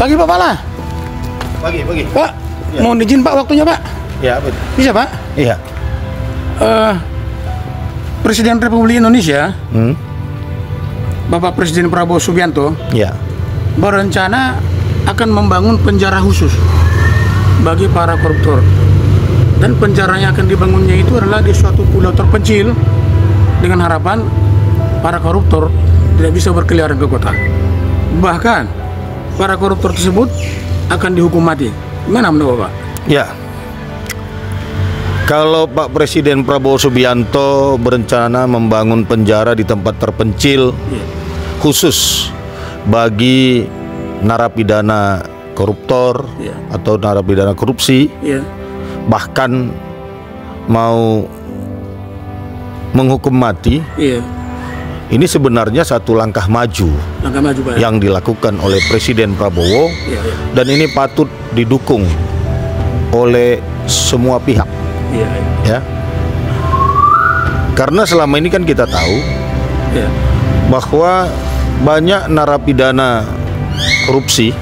Pagi Pak Pala. Pagi. Pak, Ya. mohon izin Pak waktunya Pak. Ya, betul. Bisa Pak? Iya. Presiden Republik Indonesia, Bapak Presiden Prabowo Subianto, Ya. berencana akan membangun penjara khusus bagi para koruptor. Dan penjara yang akan dibangunnya itu adalah di suatu pulau terpencil dengan harapan para koruptor tidak bisa berkeliaran ke kota. Bahkan para koruptor tersebut akan dihukum mati. Gimana menurut Bapak? Ya. Kalau Pak Presiden Prabowo Subianto berencana membangun penjara di tempat terpencil khusus bagi narapidana koruptor atau narapidana korupsi, bahkan mau menghukum mati, ini sebenarnya satu langkah maju Pak. yang dilakukan oleh Presiden Prabowo, dan ini patut didukung oleh semua pihak. Ya, karena selama ini kan kita tahu bahwa banyak narapidana korupsi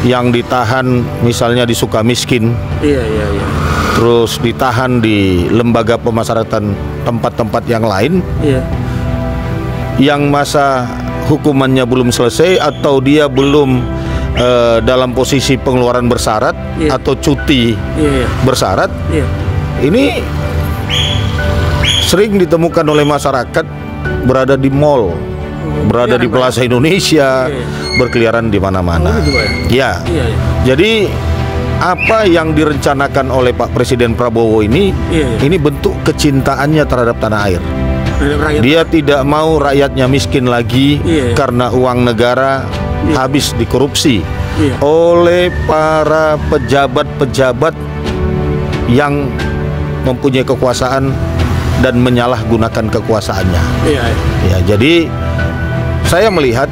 yang ditahan misalnya di Sukamiskin, terus ditahan di lembaga pemasyarakatan tempat-tempat yang lain, yang masa hukumannya belum selesai atau dia belum dalam posisi pengeluaran bersyarat atau cuti bersyarat. Ini sering ditemukan oleh masyarakat berada di mall, berada di Plaza Indonesia, berkeliaran di mana-mana. Ya. Jadi apa yang direncanakan oleh Pak Presiden Prabowo ini bentuk kecintaannya terhadap tanah air. Dia tidak mau rakyatnya miskin lagi karena uang negara habis dikorupsi oleh para pejabat-pejabat yang mempunyai kekuasaan dan menyalahgunakan kekuasaannya. Ya, jadi saya melihat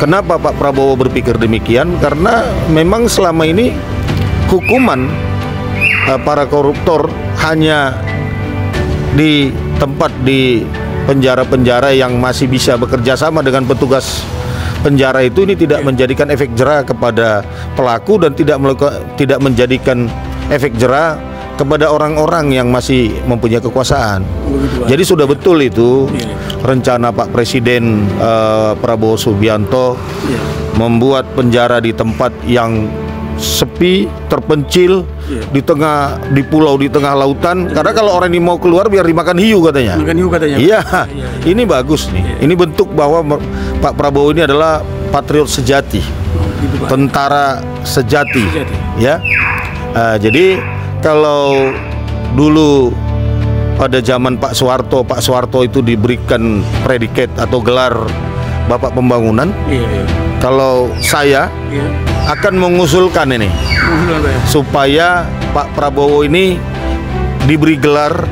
kenapa Pak Prabowo berpikir demikian, karena memang selama ini hukuman para koruptor hanya di tempat di penjara-penjara yang masih bisa bekerja sama dengan petugas penjara itu, ini tidak menjadikan efek jera kepada pelaku dan tidak menjadikan efek jera kepada orang-orang yang masih mempunyai kekuasaan. Jadi sudah betul itu rencana Pak Presiden Prabowo Subianto membuat penjara di tempat yang sepi, terpencil, di pulau di tengah lautan. Karena kalau orang ini mau keluar biar dimakan hiu katanya. Iya, ini bagus nih. Ini bentuk bahwa Pak Prabowo ini adalah patriot sejati, tentara sejati. Ya, jadi kalau dulu pada zaman Pak Soeharto itu diberikan predikat atau gelar Bapak Pembangunan. Kalau saya akan mengusulkan ini supaya Pak Prabowo ini diberi gelar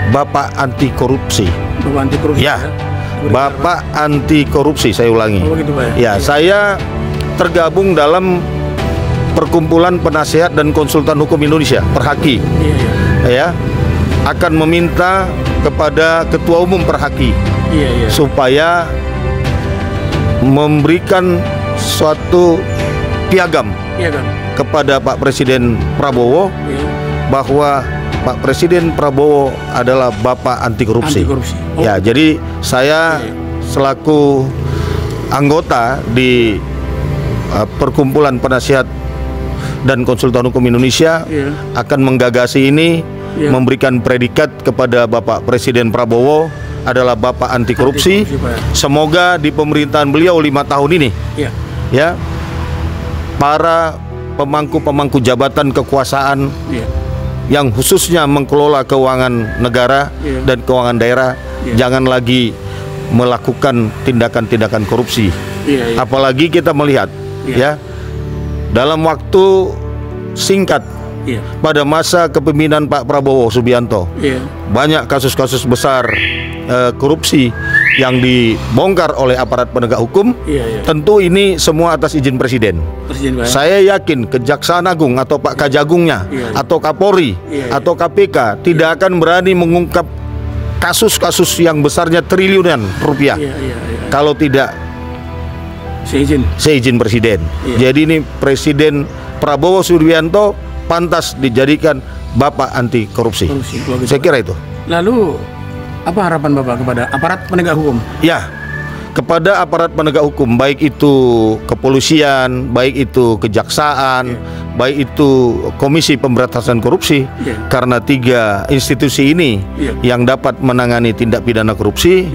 Bapak Anti Korupsi. Ya, Bapak Anti Korupsi, saya ulangi. Ya, saya tergabung dalam Perkumpulan Penasihat dan Konsultan Hukum Indonesia, Perhaki. Ya, akan meminta kepada Ketua Umum Perhaki supaya memberikan suatu piagam kepada Pak Presiden Prabowo bahwa Pak Presiden Prabowo adalah Bapak Anti Korupsi. Ya, jadi saya selaku anggota di Perkumpulan Penasihat dan Konsultan Hukum Indonesia akan menggagasi ini, memberikan predikat kepada Bapak Presiden Prabowo adalah Bapak Anti Korupsi. Semoga di pemerintahan beliau 5 tahun ini ya, para pemangku jabatan kekuasaan yang khususnya mengelola keuangan negara dan keuangan daerah jangan lagi melakukan tindakan-tindakan korupsi. Apalagi kita melihat ya, dalam waktu singkat pada masa kepemimpinan Pak Prabowo Subianto, banyak kasus-kasus besar korupsi yang dibongkar oleh aparat penegak hukum. Tentu ini semua atas izin Presiden. Saya yakin Kejaksaan Agung atau Pak Kajagungnya atau Kapolri atau KPK tidak akan berani mengungkap kasus-kasus yang besarnya triliunan rupiah kalau tidak seizin presiden. Jadi ini Presiden Prabowo Subianto pantas dijadikan Bapak anti korupsi. Saya kira itu. Lalu apa harapan Bapak kepada aparat penegak hukum? Ya, kepada aparat penegak hukum, baik itu kepolisian, baik itu kejaksaan, baik itu Komisi Pemberantasan Korupsi, karena 3 institusi ini yang dapat menangani tindak pidana korupsi.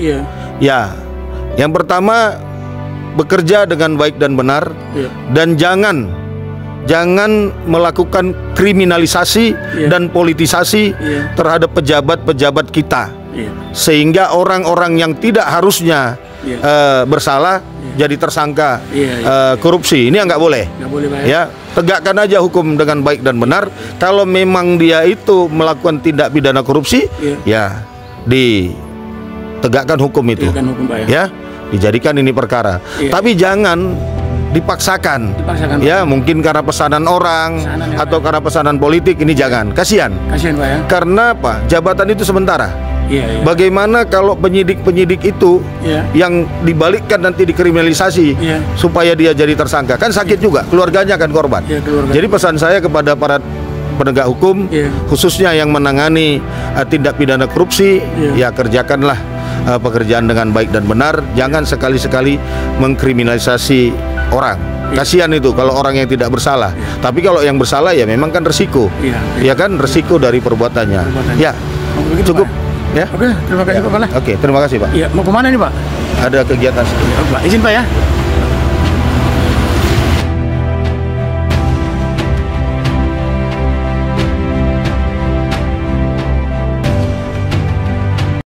Ya, yang pertama bekerja dengan baik dan benar, dan jangan melakukan kriminalisasi dan politisasi terhadap pejabat-pejabat kita, sehingga orang-orang yang tidak harusnya bersalah jadi tersangka korupsi. Ini nggak boleh. Ya, tegakkan aja hukum dengan baik dan benar. Kalau memang dia itu melakukan tindak pidana korupsi, ya ditegakkan hukum itu. Ya, dijadikan ini perkara. Tapi jangan dipaksakan. Ya, mungkin karena pesanan orang atau karena pesanan politik, ini jangan. Kasihan Pak ya. Karena apa? Jabatan itu sementara. Bagaimana kalau penyidik-penyidik itu yang dibalikkan nanti dikriminalisasi supaya dia jadi tersangka? Kan sakit juga, keluarganya kan korban. Jadi pesan saya kepada para penegak hukum, khususnya yang menangani tindak pidana korupsi, ya kerjakanlah pekerjaan dengan baik dan benar. Jangan sekali-sekali mengkriminalisasi orang. Kasihan itu kalau orang yang tidak bersalah. Tapi kalau yang bersalah ya memang kan resiko. Ya kan, resiko dari perbuatannya. Ya, cukup. Ya. Oke, terima kasih Pak. Oke, terima kasih Pak. Iya, mau kemana nih Pak? Ada kegiatan. Pak, izin Pak ya.